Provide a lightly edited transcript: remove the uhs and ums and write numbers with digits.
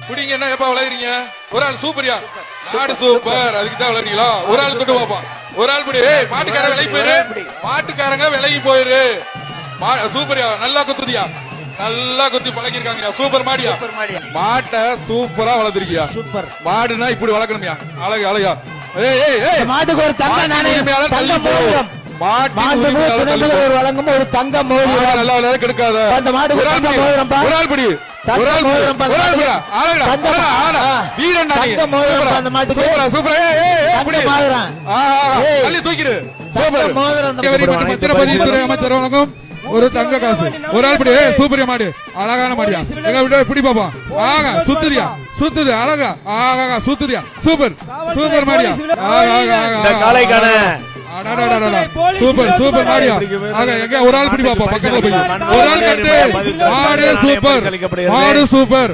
குடிங்க என்ன எப்ப விளையாடுறீங்க? ஒரு ஆள் சூப்பரியா, மாடு சூப்பர், அதுக்கு தான் விளையாடுறீங்களா? ஒரு ஆள் தொட்டு பாப்பா, ஒரு ஆள் பிடி. மாட்டுக்காரங்க விலகி போயிரு, மாட்டுக்காரங்க விலகி போயிரு. சூப்பரியா, நல்லா குத்துதியா, நல்லா குத்தி பழகிருக்காங்க. சூப்பர் மாடியா, மாட்டை சூப்பரா வளர்த்திருக்கியா. சூப்பர் மாடுனா இப்படி வளர்க்கணும்யா. அழகு அழகா. மாட்டுக்கு ஒரு தங்க நாணயம், தங்க மோதிரம். ஒரு வழங்கும் ஒரு தங்க மோதிரம். நல்லா விளையாட கெடுக்காத. அந்த மாட்டுக்கு ஒரு தங்க மோதிரம். ஒரு ஆள் பிடி, ஒரு ஆள் மோதிரம். வீரன் தங்க மோதிரம் அந்த மாட்டுக்கு. சூப்பர் மோதிரம் தூக்கிடு. மத்திரப்பதித்துறை அமைச்சர் வழங்கும் ஒரு தங்க காசு. ஒரு ஆள் பிடி. சூப்பரியா மாடு, அழகான மாடியா. எங்க விட பிடி பாப்பா. ஆகா சுத்துதியா, சுத்துது அழகா. ஆகா சுத்துதியா. சூப்பர் சூப்பர் மாடியா. காலைக்கான சூப்பர் சூப்பர் மாடியா. எங்க ஒரு ஆள் பிடி பாப்பா. பக்கத்துல போய் ஒரு ஆள் கட்டு. மாடு சூப்பர், மாடு சூப்பர்.